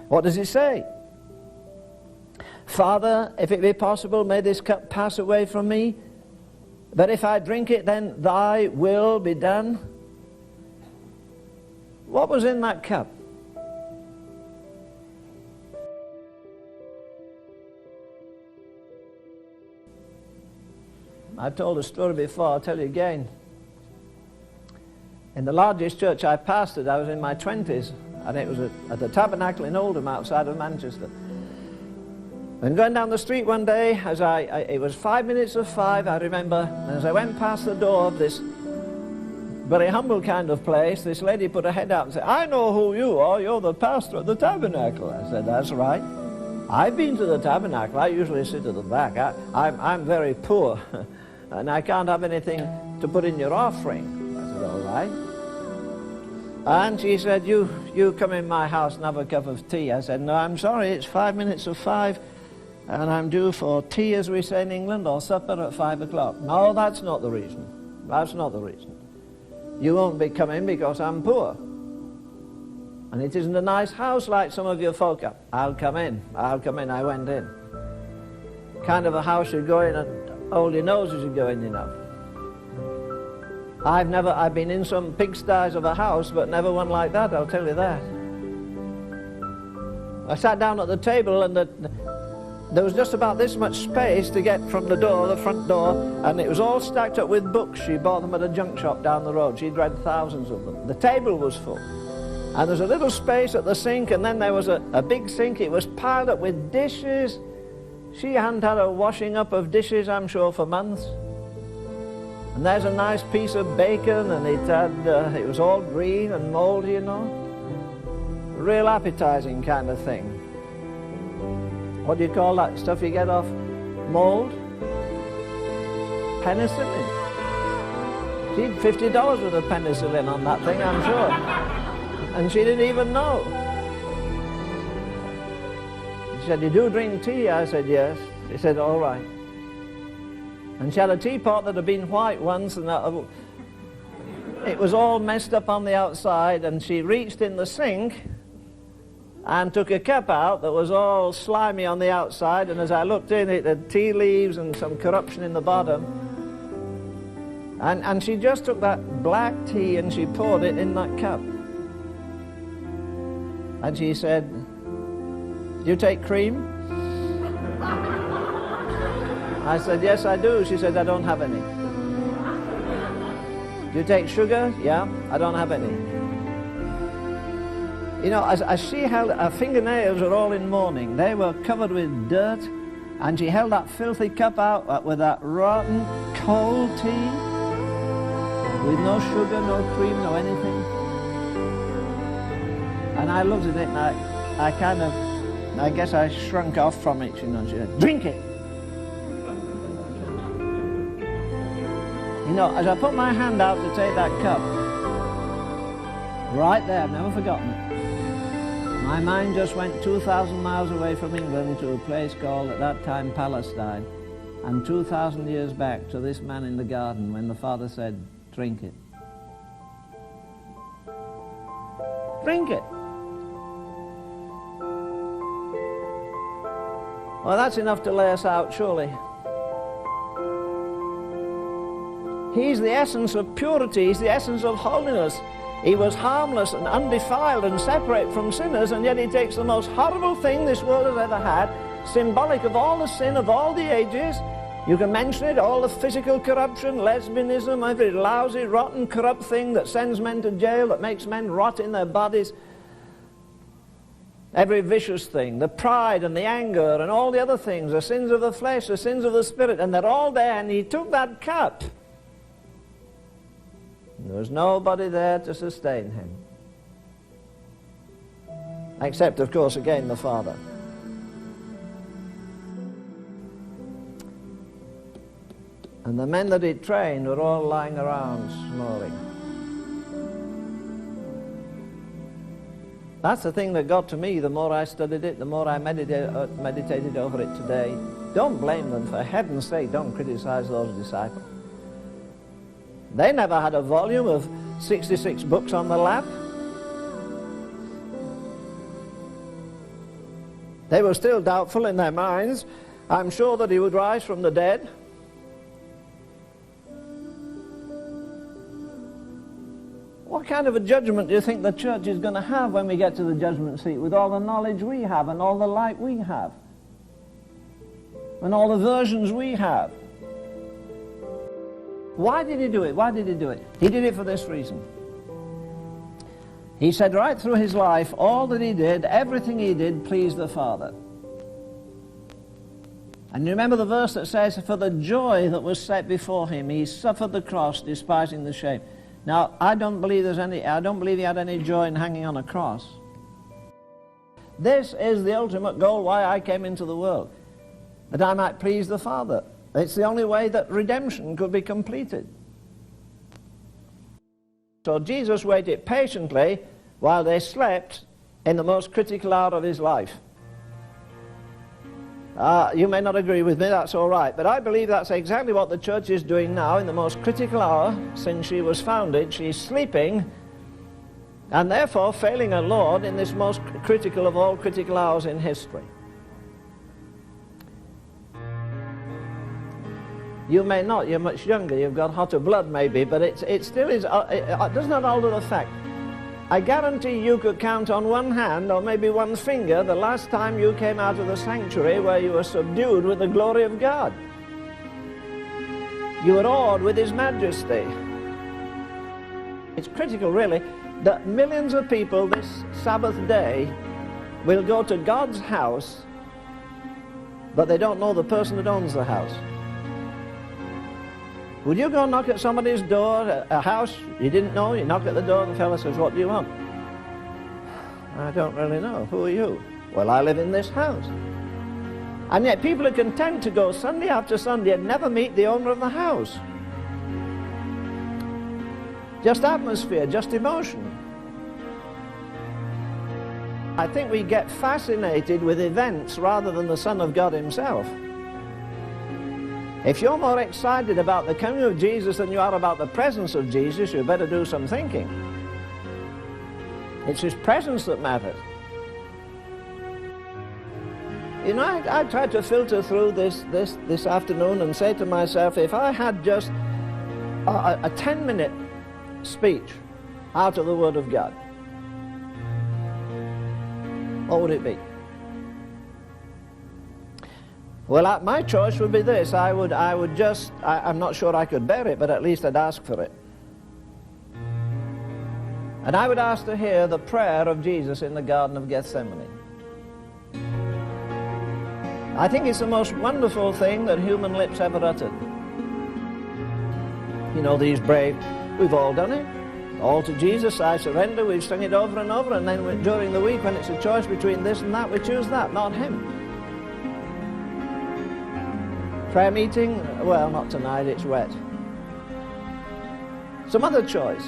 What does it say? Father, if it be possible, may this cup pass away from me, but if I drink it, then thy will be done. What was in that cup? I've told a story before, I'll tell you again. In the largest church I pastored, I was in my 20s, and it was at the Tabernacle in Oldham outside of Manchester. And going down the street one day, it was 5 minutes of 5, I remember, and as I went past the door of this very humble kind of place, this lady put her head out and said, I know who you are, you're the pastor at the Tabernacle. I said, that's right. I've been to the Tabernacle, I usually sit at the back. I'm very poor, and I can't have anything to put in your offering. I said, all right. And she said, you come in my house and have a cup of tea. I said, no, I'm sorry, it's 5 minutes of 5, and I'm due for tea, as we say in England, or supper at 5 o'clock. No, that's not the reason. That's not the reason. You won't be coming because I'm poor. And it isn't a nice house like some of your folk are. I'll come in. I'll come in. I went in. Kind of a house you go in and hold your nose as you go in, you know. I've been in some pigsties of a house, but never one like that, I'll tell you that. I sat down at the table, and there was just about this much space to get from the door, the front door, and it was all stacked up with books. She bought them at a junk shop down the road. She'd read thousands of them. The table was full. And there's a little space at the sink, and then there was a big sink. It was piled up with dishes. She hadn't had a washing up of dishes, I'm sure, for months. And there's a nice piece of bacon, and it was all green and mouldy, you know. Real appetizing kind of thing. What do you call that stuff you get off mold? Penicillin. She'd $50 worth of penicillin on that thing, I'm sure. And she didn't even know. She said, you do drink tea? I said, yes. She said, all right. And she had a teapot that had been white once, and it was all messed up on the outside, and she reached in the sink and took a cup out that was all slimy on the outside, and as I looked in, it had tea leaves and some corruption in the bottom. And she just took that black tea and she poured it in that cup. And she said, do you take cream? I said, yes, I do. She said, I don't have any. Do you take sugar? Yeah, I don't have any. You know, as she held, her fingernails were all in mourning. They were covered with dirt, and she held that filthy cup out with that rotten, cold tea, with no sugar, no cream, no anything. And I looked at it, and I guess I shrunk off from it, you know. She said, drink it. You know, as I put my hand out to take that cup, right there, I've never forgotten it. My mind just went 2,000 miles away from England to a place called, at that time, Palestine, and 2,000 years back to this man in the garden when the Father said, drink it. Drink it. Well, that's enough to lay us out, surely. He's the essence of purity. He's the essence of holiness. He was harmless and undefiled and separate from sinners, and yet he takes the most horrible thing this world has ever had, symbolic of all the sin of all the ages. You can mention it, all the physical corruption, lesbianism, every lousy, rotten, corrupt thing that sends men to jail, that makes men rot in their bodies. Every vicious thing, the pride and the anger and all the other things, the sins of the flesh, the sins of the spirit, and they're all there, and he took that cup. There was nobody there to sustain him. Except, of course, again, the Father. And the men that he trained were all lying around snoring. That's the thing that got to me the more I studied it, the more I meditated over it today. Don't blame them, for heaven's sake, don't criticize those disciples. They never had a volume of 66 books on the lap. They were still doubtful in their minds. I'm sure that he would rise from the dead. What kind of a judgment do you think the church is going to have when we get to the judgment seat, with all the knowledge we have and all the light we have and all the versions we have? Why did he do it? Why did he do it? He did it for this reason. He said right through his life, all that he did, everything he did, pleased the Father. And you remember the verse that says, for the joy that was set before him, he suffered the cross, despising the shame. Now, I don't believe he had any joy in hanging on a cross. This is the ultimate goal why I came into the world, that I might please the Father. It's the only way that redemption could be completed. So Jesus waited patiently while they slept in the most critical hour of his life. You may not agree with me, that's all right, but I believe that's exactly what the church is doing now in the most critical hour since she was founded. She's sleeping and therefore failing her Lord in this most critical of all critical hours in history. You may not, you're much younger, you've got hotter blood maybe, but it still is, it does not alter the fact. I guarantee you could count on one hand or maybe one finger the last time you came out of the sanctuary where you were subdued with the glory of God. You were awed with his majesty. It's critical really that millions of people this Sabbath day will go to God's house, but they don't know the person that owns the house. Would you go knock at somebody's door, a house you didn't know? You knock at the door and the fellow says, what do you want? I don't really know. Who are you? Well, I live in this house. And yet people are content to go Sunday after Sunday and never meet the owner of the house. Just atmosphere, just emotion. I think we get fascinated with events rather than the Son of God himself. If you're more excited about the coming of Jesus than you are about the presence of Jesus, you better do some thinking. It's his presence that matters. You know, I tried to filter through this afternoon and say to myself, if I had just a 10-minute speech out of the Word of God, what would it be? Well, my choice would be this. I'm not sure I could bear it, but at least I'd ask for it. And I would ask to hear the prayer of Jesus in the Garden of Gethsemane. I think it's the most wonderful thing that human lips ever uttered. You know, these brave, we've all done it. All to Jesus, I surrender. We've sung it over and over, and then during the week when it's a choice between this and that, we choose that, not him. Prayer meeting? Well, not tonight, it's wet. Some other choice.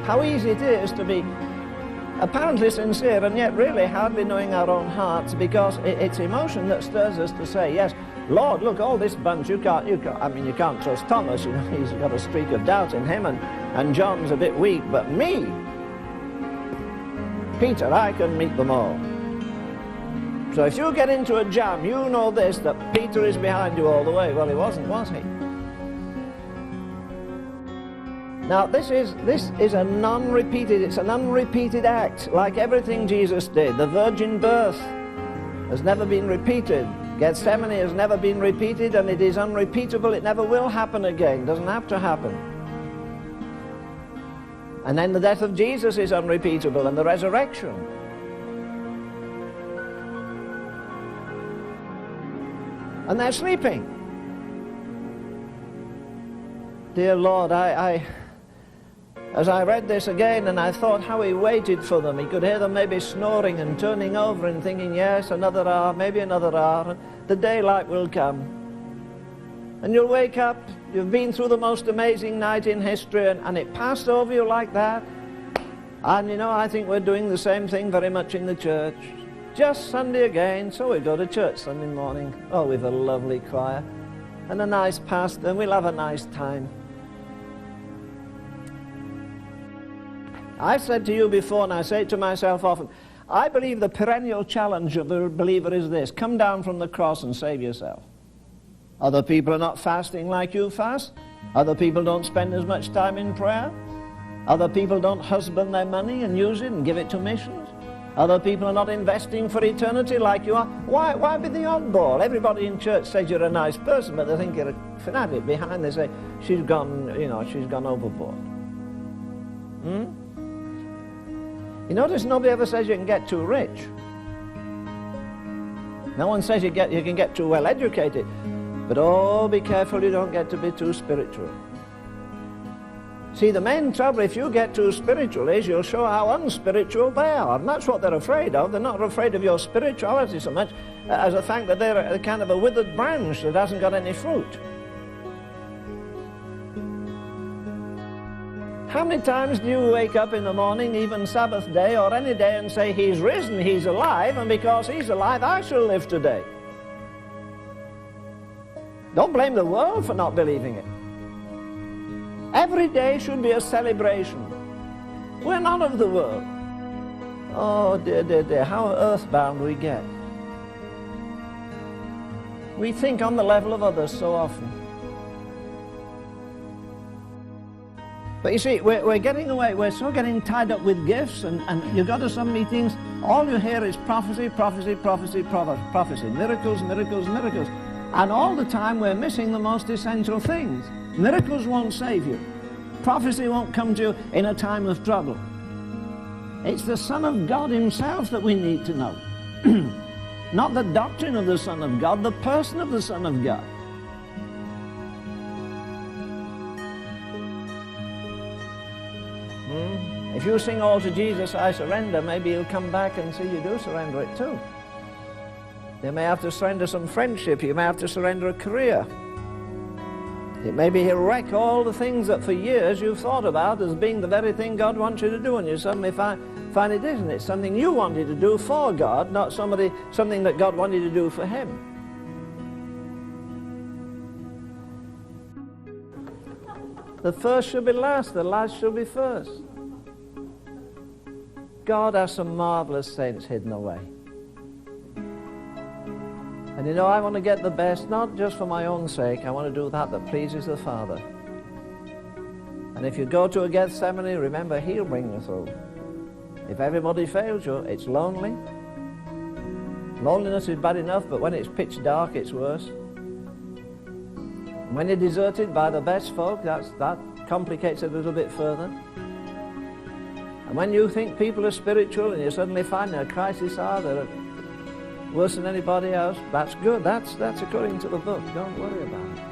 How easy it is to be apparently sincere and yet really hardly knowing our own hearts, because it's emotion that stirs us to say, yes, Lord, look, all this bunch, you can't trust Thomas, you know, he's got a streak of doubt in him, and John's a bit weak, but me, Peter, I can meet them all. So if you get into a jam, you know this, that Peter is behind you all the way. Well, he wasn't, was he? Now, this is a non-repeated, it's an unrepeated act, like everything Jesus did. The virgin birth has never been repeated. Gethsemane has never been repeated, and it is unrepeatable. It never will happen again. It doesn't have to happen. And then the death of Jesus is unrepeatable, and the resurrection. And they're sleeping. Dear Lord, as I read this again and I thought how he waited for them, he could hear them maybe snoring and turning over and thinking, yes, another hour, maybe another hour, and the daylight will come. And you'll wake up, you've been through the most amazing night in history, and it passed over you like that. And you know, I think we're doing the same thing very much in the church. Just Sunday again, so we go to church Sunday morning. Oh, we've a lovely choir and a nice pastor, and we'll have a nice time. I've said to you before, and I say it to myself often, I believe the perennial challenge of the believer is this: come down from the cross and save yourself. Other people are not fasting like you fast. Other people don't spend as much time in prayer. Other people don't husband their money and use it and give it to missions. Other people are not investing for eternity like you are. Why be the oddball? Everybody in church says you're a nice person, but they think you're a fanatic. Behind they say, she's gone overboard. You notice nobody ever says you can get too rich. No one says you can get too well educated. But oh, be careful you don't get to be too spiritual. See, the main trouble if you get too spiritual is you'll show how unspiritual they are. And that's what they're afraid of. They're not afraid of your spirituality so much as the fact that they're a kind of a withered branch that hasn't got any fruit. How many times do you wake up in the morning, even Sabbath day or any day, and say, he's risen, he's alive, and because he's alive, I shall live today? Don't blame the world for not believing it. Every day should be a celebration. We're not of the world. Oh dear, dear, dear, how earthbound we get. We think on the level of others so often. But you see, we're getting away, we're so getting tied up with gifts, and you go to some meetings, all you hear is prophecy, prophecy, prophecy, prophecy, miracles, miracles, miracles. And all the time we're missing the most essential things. Miracles won't save you. Prophecy won't come to you in a time of trouble. It's the Son of God himself that we need to know. Not the doctrine of the Son of God, the person of the Son of God. If you sing all to Jesus, I surrender, maybe he'll come back and see you do surrender it too. You may have to surrender some friendship, you may have to surrender a career. It may be he'll wreck all the things that for years you've thought about as being the very thing God wants you to do, and you suddenly find it isn't. It's something you wanted to do for God, not something that God wanted to do for him. The first shall be last, the last shall be first. God has some marvelous saints hidden away. And you know, I want to get the best, not just for my own sake. I want to do that pleases the Father. And if you go to a Gethsemane, remember, he'll bring you through. If everybody fails you, it's lonely. Loneliness is bad enough, but when it's pitch dark, it's worse. And when you're deserted by the best folk, that complicates it a little bit further. And when you think people are spiritual and you suddenly find in a crisis hour they're worse than anybody else, that's good. That's according to the book. Don't worry about it.